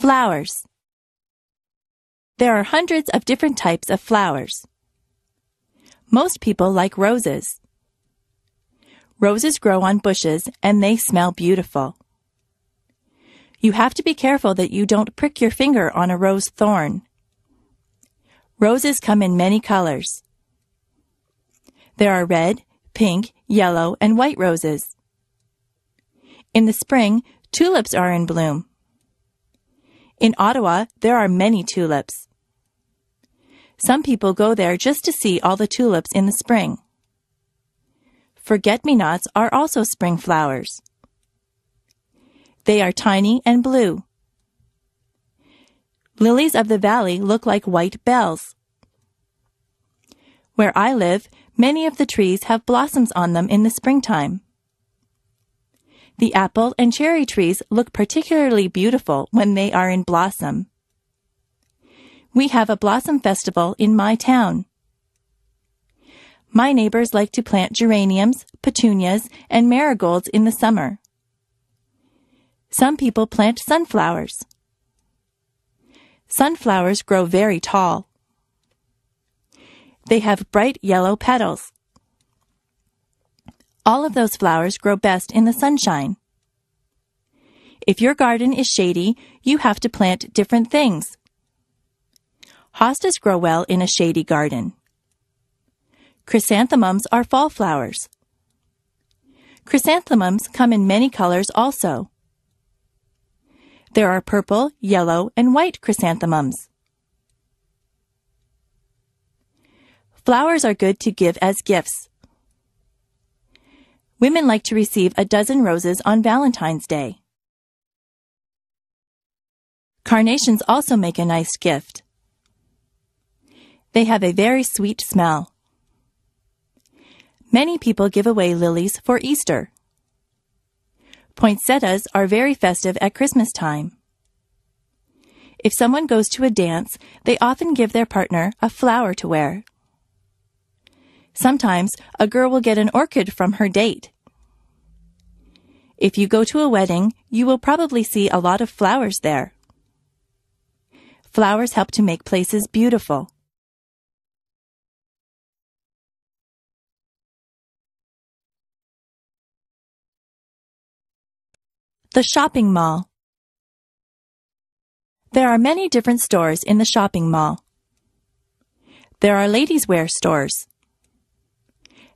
Flowers. There are hundreds of different types of flowers. Most people like roses. Roses grow on bushes and they smell beautiful. You have to be careful that you don't prick your finger on a rose thorn. Roses come in many colors. There are red, pink, yellow, and white roses. In the spring, tulips are in bloom. In Ottawa, there are many tulips. Some people go there just to see all the tulips in the spring. Forget-me-nots are also spring flowers. They are tiny and blue. Lilies of the valley look like white bells. Where I live, many of the trees have blossoms on them in the springtime. The apple and cherry trees look particularly beautiful when they are in blossom. We have a blossom festival in my town. My neighbors like to plant geraniums, petunias, and marigolds in the summer. Some people plant sunflowers. Sunflowers grow very tall. They have bright yellow petals. All of those flowers grow best in the sunshine. If your garden is shady, you have to plant different things. Hostas grow well in a shady garden. Chrysanthemums are fall flowers. Chrysanthemums come in many colors also. There are purple, yellow, and white chrysanthemums. Flowers are good to give as gifts. Women like to receive a dozen roses on Valentine's Day. Carnations also make a nice gift. They have a very sweet smell. Many people give away lilies for Easter. Poinsettias are very festive at Christmas time. If someone goes to a dance, they often give their partner a flower to wear. Sometimes a girl will get an orchid from her date. If you go to a wedding, you will probably see a lot of flowers there. Flowers help to make places beautiful. The shopping mall. There are many different stores in the shopping mall. There are ladies' wear stores.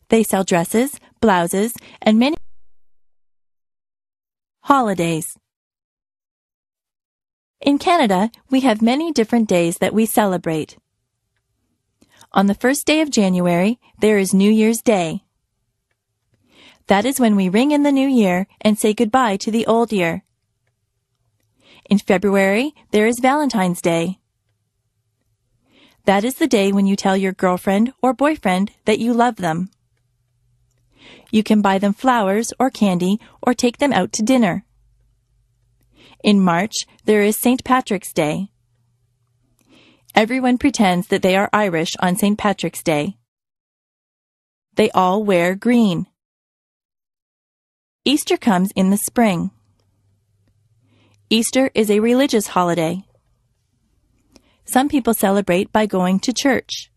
They sell dresses, blouses, and many holidays. In Canada, we have many different days that we celebrate. On the first day of January, there is New Year's Day. That is when we ring in the new year and say goodbye to the old year. In February, there is Valentine's Day. That is the day when you tell your girlfriend or boyfriend that you love them. You can buy them flowers or candy or take them out to dinner. In March, there is St. Patrick's Day. Everyone pretends that they are Irish on St. Patrick's Day. They all wear green. Easter comes in the spring. Easter is a religious holiday. Some people celebrate by going to church.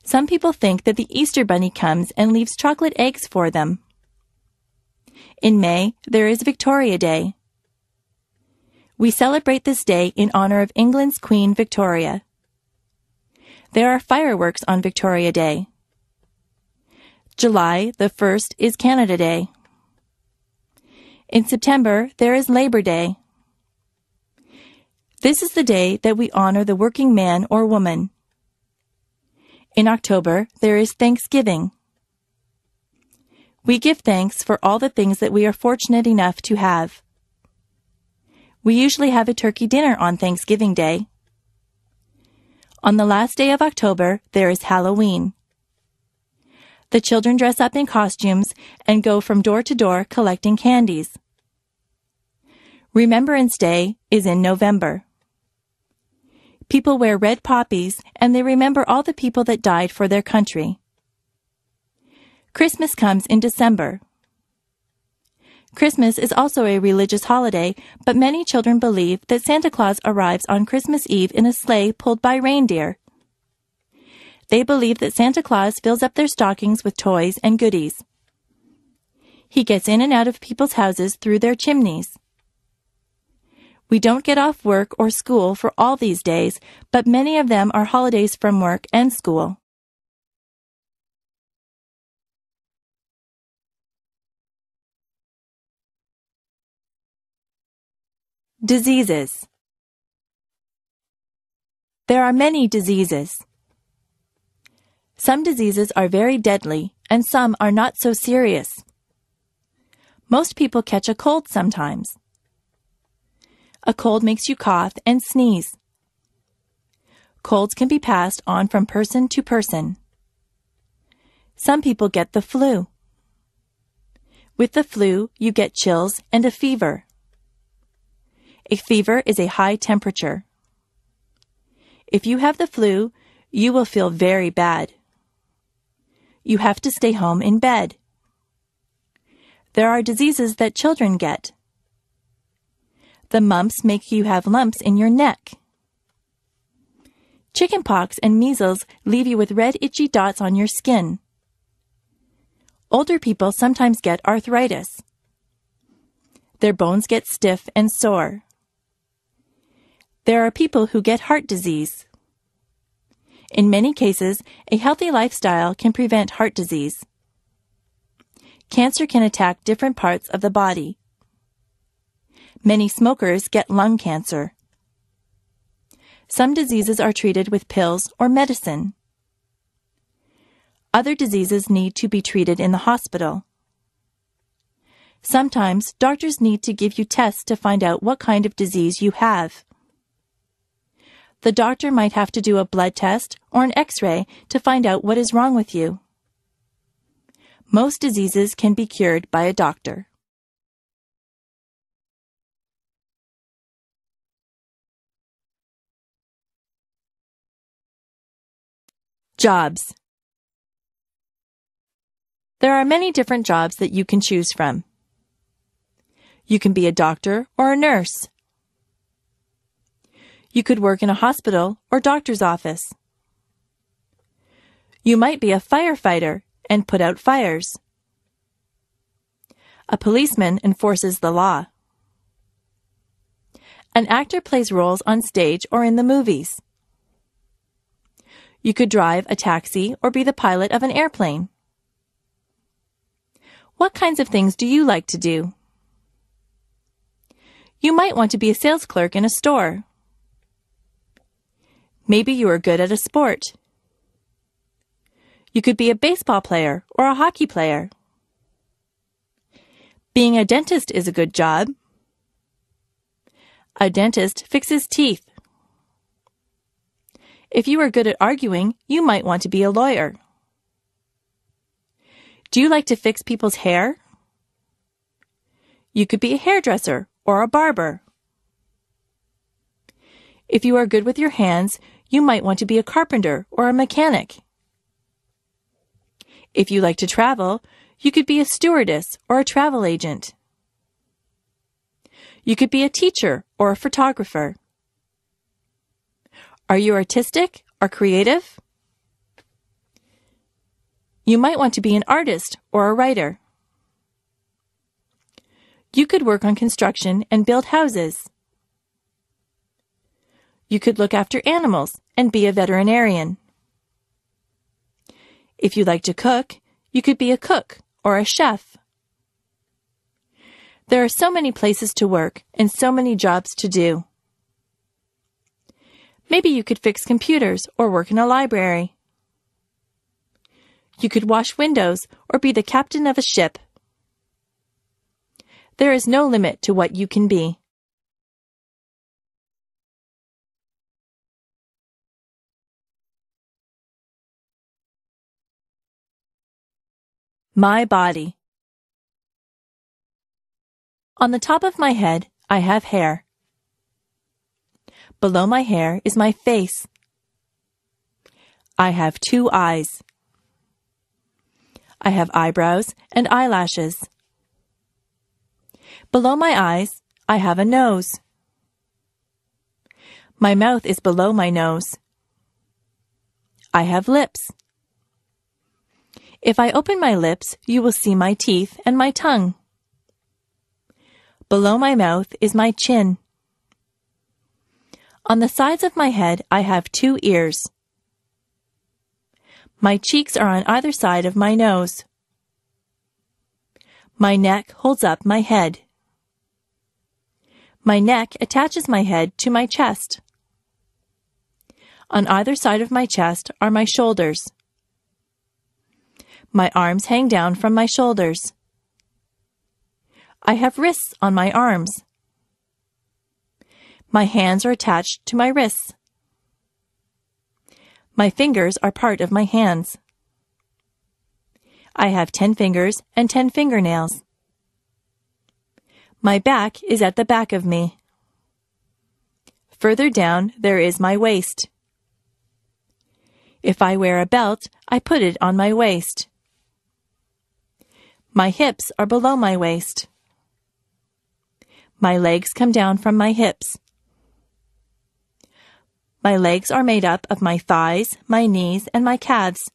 Some people think that the Easter Bunny comes and leaves chocolate eggs for them. In May, there is Victoria Day. We celebrate this day in honor of England's Queen Victoria. There are fireworks on Victoria Day. July the 1st is Canada Day. In September, there is Labor Day. This is the day that we honor the working man or woman. In October, there is Thanksgiving. We give thanks for all the things that we are fortunate enough to have. We usually have a turkey dinner on Thanksgiving Day. On the last day of October, there is Halloween. The children dress up in costumes and go from door to door collecting candies. Remembrance Day is in November. People wear red poppies and they remember all the people that died for their country. Christmas comes in December. Christmas is also a religious holiday, but many children believe that Santa Claus arrives on Christmas Eve in a sleigh pulled by reindeer. They believe that Santa Claus fills up their stockings with toys and goodies. He gets in and out of people's houses through their chimneys. We don't get off work or school for all these days, but many of them are holidays from work and school. Diseases. There are many diseases. Some diseases are very deadly, and some are not so serious. Most people catch a cold sometimes. A cold makes you cough and sneeze. Colds can be passed on from person to person. Some people get the flu. With the flu, you get chills and a fever. A fever is a high temperature. If you have the flu, you will feel very bad. You have to stay home in bed. There are diseases that children get. The mumps make you have lumps in your neck. Chickenpox and measles leave you with red itchy dots on your skin. Older people sometimes get arthritis. Their bones get stiff and sore. There are people who get heart disease. In many cases, a healthy lifestyle can prevent heart disease. Cancer can attack different parts of the body. Many smokers get lung cancer. Some diseases are treated with pills or medicine. Other diseases need to be treated in the hospital. Sometimes doctors need to give you tests to find out what kind of disease you have. The doctor might have to do a blood test or an X-ray to find out what is wrong with you. Most diseases can be cured by a doctor. Jobs. There are many different jobs that you can choose from. You can be a doctor or a nurse. You could work in a hospital or doctor's office. You might be a firefighter and put out fires. A policeman enforces the law. An actor plays roles on stage or in the movies. You could drive a taxi or be the pilot of an airplane. What kinds of things do you like to do? You might want to be a sales clerk in a store. Maybe you are good at a sport. You could be a baseball player or a hockey player. Being a dentist is a good job. A dentist fixes teeth. If you are good at arguing, you might want to be a lawyer. Do you like to fix people's hair? You could be a hairdresser or a barber. If you are good with your hands, you might want to be a carpenter or a mechanic. If you like to travel, you could be a stewardess or a travel agent. You could be a teacher or a photographer. Are you artistic or creative? You might want to be an artist or a writer. You could work on construction and build houses. You could look after animals and be a veterinarian. If you like to cook, you could be a cook or a chef. There are so many places to work and so many jobs to do. Maybe you could fix computers or work in a library. You could wash windows or be the captain of a ship. There is no limit to what you can be. My body. On the top of my head, I have hair. Below my hair is my face. I have 2 eyes. I have eyebrows and eyelashes. Below my eyes, I have a nose. My mouth is below my nose. I have lips. If I open my lips, you will see my teeth and my tongue. Below my mouth is my chin. On the sides of my head, I have 2 ears. My cheeks are on either side of my nose. My neck holds up my head. My neck attaches my head to my chest. On either side of my chest are my shoulders. My arms hang down from my shoulders. I have wrists on my arms. My hands are attached to my wrists. My fingers are part of my hands. I have 10 fingers and 10 fingernails. My back is at the back of me. Further down, there is my waist. If I wear a belt, I put it on my waist. My hips are below my waist. My legs come down from my hips. My legs are made up of my thighs, my knees, and my calves.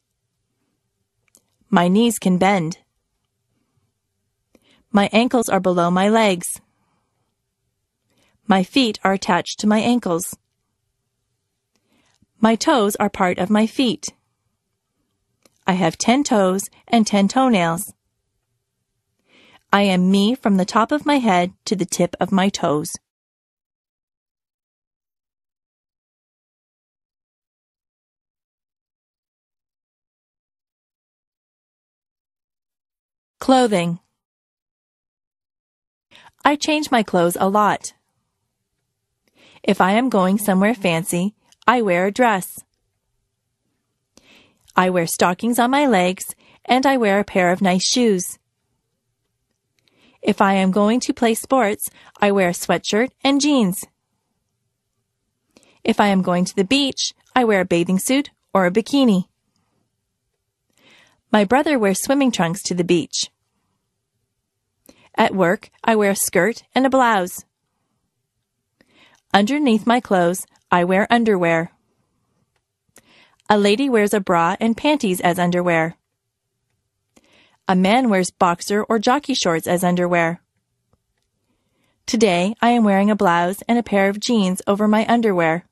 My knees can bend. My ankles are below my legs. My feet are attached to my ankles. My toes are part of my feet. I have 10 toes and 10 toenails. I am me from the top of my head to the tip of my toes. Clothing. I change my clothes a lot. If I am going somewhere fancy, I wear a dress. I wear stockings on my legs, and I wear a pair of nice shoes. If I am going to play sports, I wear a sweatshirt and jeans. If I am going to the beach, I wear a bathing suit or a bikini. My brother wears swimming trunks to the beach. At work, I wear a skirt and a blouse. Underneath my clothes, I wear underwear. A lady wears a bra and panties as underwear. A man wears boxer or jockey shorts as underwear. Today, I am wearing a blouse and a pair of jeans over my underwear.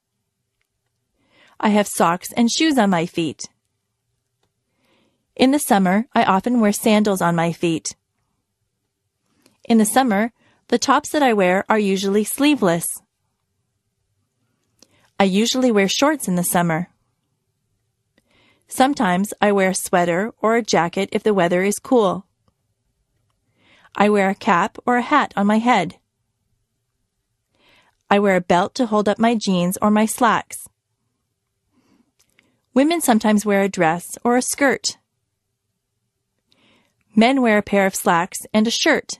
I have socks and shoes on my feet. In the summer, I often wear sandals on my feet. In the summer, the tops that I wear are usually sleeveless. I usually wear shorts in the summer. Sometimes I wear a sweater or a jacket if the weather is cool. I wear a cap or a hat on my head. I wear a belt to hold up my jeans or my slacks. Women sometimes wear a dress or a skirt. Men wear a pair of slacks and a shirt.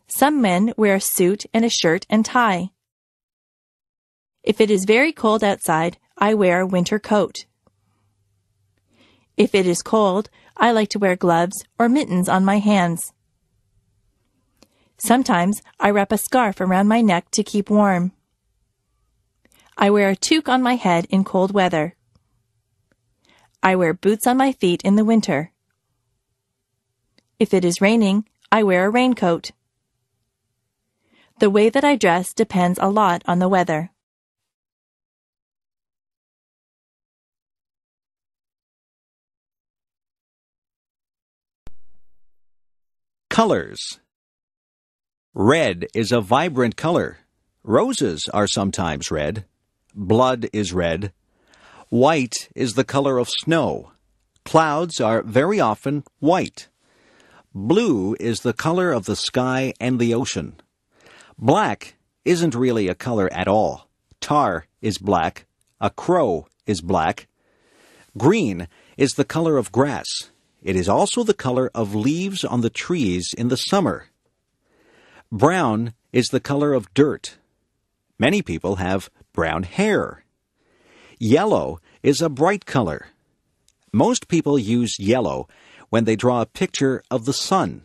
Some men wear a suit and a shirt and tie. If it is very cold outside, I wear a winter coat. If it is cold, I like to wear gloves or mittens on my hands. Sometimes I wrap a scarf around my neck to keep warm. I wear a toque on my head in cold weather. I wear boots on my feet in the winter. If it is raining, I wear a raincoat. The way that I dress depends a lot on the weather. Colors. Red is a vibrant color. Roses are sometimes red. Blood is red. White is the color of snow. Clouds are very often white. Blue is the color of the sky and the ocean. Black isn't really a color at all. Tar is black. A crow is black. Green is the color of grass. It is also the color of leaves on the trees in the summer. Brown is the color of dirt. Many people have brown hair. Yellow is a bright color. Most people use yellow when they draw a picture of the sun.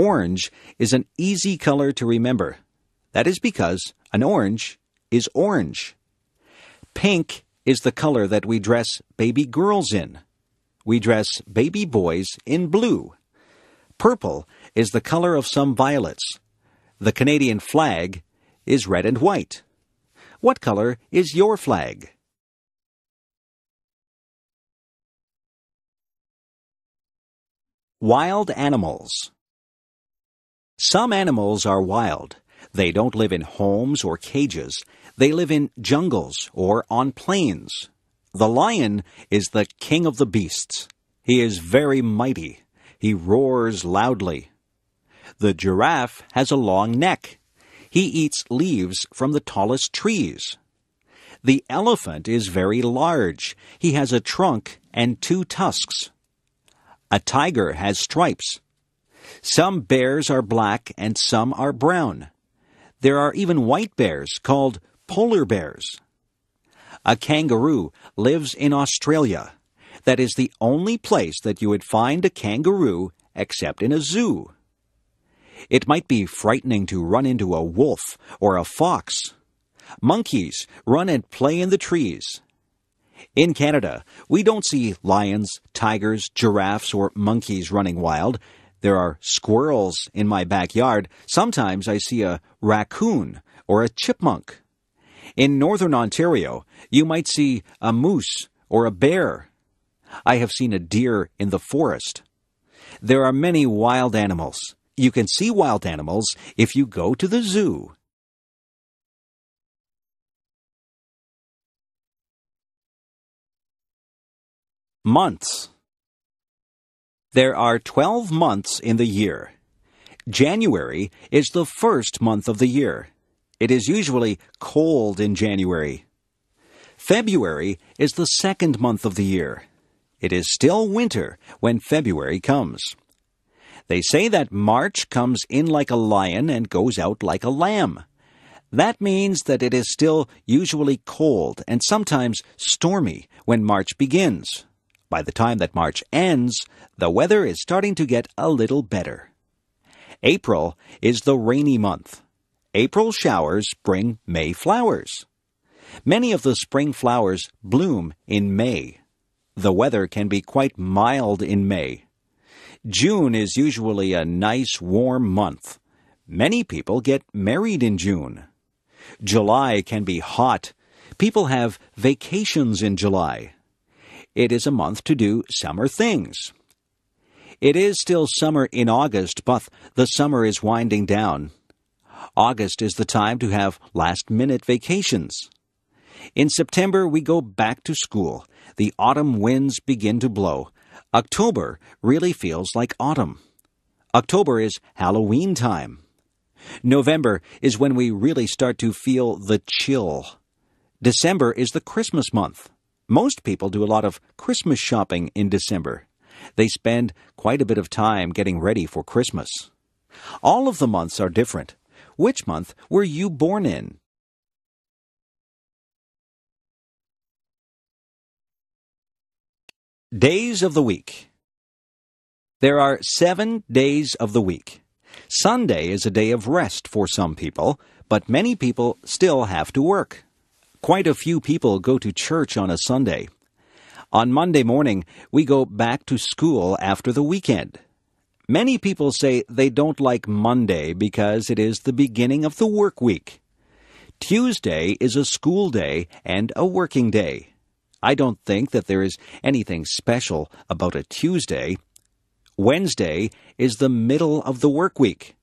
Orange is an easy color to remember. That is because an orange is orange. Pink is the color that we dress baby girls in. We dress baby boys in blue. Purple is the color of some violets. The Canadian flag is red and white. What color is your flag? Wild animals. Some animals are wild. They don't live in homes or cages. They live in jungles or on plains. The lion is the king of the beasts. He is very mighty. He roars loudly. The giraffe has a long neck. He eats leaves from the tallest trees. The elephant is very large. He has a trunk and 2 tusks. A tiger has stripes. Some bears are black and some are brown. There are even white bears called polar bears. A kangaroo lives in Australia. That is the only place that you would find a kangaroo except in a zoo. It might be frightening to run into a wolf or a fox. Monkeys run and play in the trees. In Canada, we don't see lions, tigers, giraffes, or monkeys running wild. There are squirrels in my backyard. Sometimes I see a raccoon or a chipmunk. In northern Ontario, you might see a moose or a bear. I have seen a deer in the forest. There are many wild animals. You can see wild animals if you go to the zoo. Months. There are 12 months in the year. January is the first month of the year. It is usually cold in January. February is the second month of the year. It is still winter when February comes. They say that March comes in like a lion and goes out like a lamb. That means that it is still usually cold and sometimes stormy when March begins. By the time that March ends, the weather is starting to get a little better. April is the rainy month. April showers bring May flowers. Many of the spring flowers bloom in May. The weather can be quite mild in May. June is usually a nice warm month. Many people get married in June. July can be hot. People have vacations in July. It is a month to do summer things. It is still summer in August, but the summer is winding down. August is the time to have last-minute vacations. In September, we go back to school. The autumn winds begin to blow. October really feels like autumn. October is Halloween time. November is when we really start to feel the chill. December is the Christmas month. Most people do a lot of Christmas shopping in December. They spend quite a bit of time getting ready for Christmas. All of the months are different. Which month were you born in? Days of the week. There are 7 days of the week. Sunday is a day of rest for some people, but many people still have to work. Quite a few people go to church on a Sunday. On Monday morning, we go back to school after the weekend. Many people say they don't like Monday because it is the beginning of the work week. Tuesday is a school day and a working day. I don't think that there is anything special about a Tuesday. Wednesday is the middle of the work week.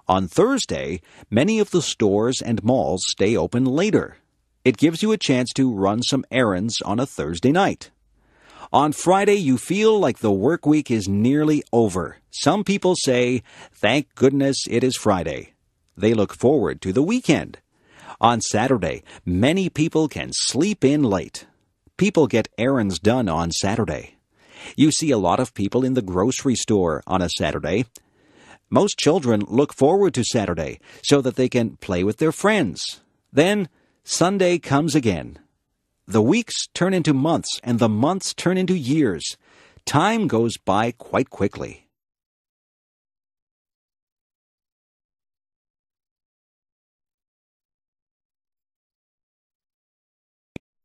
On Thursday, many of the stores and malls stay open later. It gives you a chance to run some errands on a Thursday night. On Friday, you feel like the work week is nearly over. Some people say, "Thank goodness it is Friday." They look forward to the weekend. On Saturday, many people can sleep in late. People get errands done on Saturday. You see a lot of people in the grocery store on a Saturday. Most children look forward to Saturday so that they can play with their friends. Then Sunday comes again. The weeks turn into months, and the months turn into years. Time goes by quite quickly.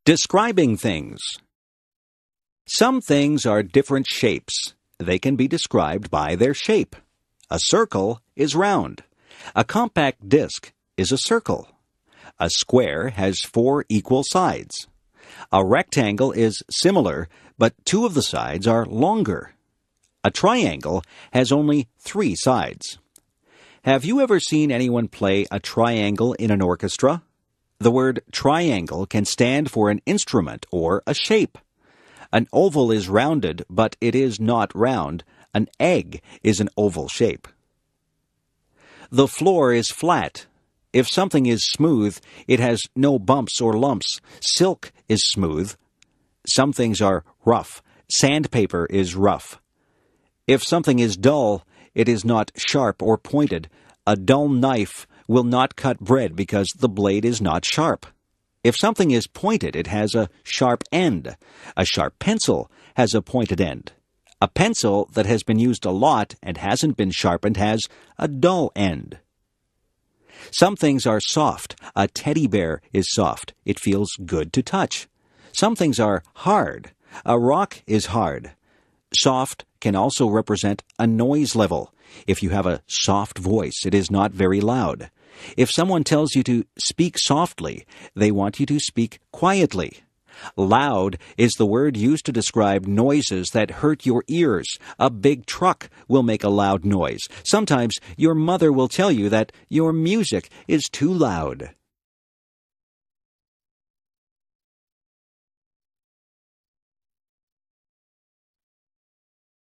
Describing things. Some things are different shapes. They can be described by their shape. A circle is round. A compact disc is a circle. A square has 4 equal sides. A rectangle is similar, but 2 of the sides are longer. A triangle has only 3 sides. Have you ever seen anyone play a triangle in an orchestra? The word triangle can stand for an instrument or a shape. An oval is rounded, but it is not round. An egg is an oval shape. The floor is flat. If something is smooth, it has no bumps or lumps. Silk is smooth. Some things are rough. Sandpaper is rough. If something is dull, it is not sharp or pointed. A dull knife will not cut bread because the blade is not sharp. If something is pointed, it has a sharp end. A sharp pencil has a pointed end. A pencil that has been used a lot and hasn't been sharpened has a dull end. Some things are soft. A teddy bear is soft. It feels good to touch. Some things are hard. A rock is hard. Soft can also represent a noise level. If you have a soft voice, it is not very loud. If someone tells you to speak softly, they want you to speak quietly. Loud is the word used to describe noises that hurt your ears. A big truck will make a loud noise. Sometimes your mother will tell you that your music is too loud.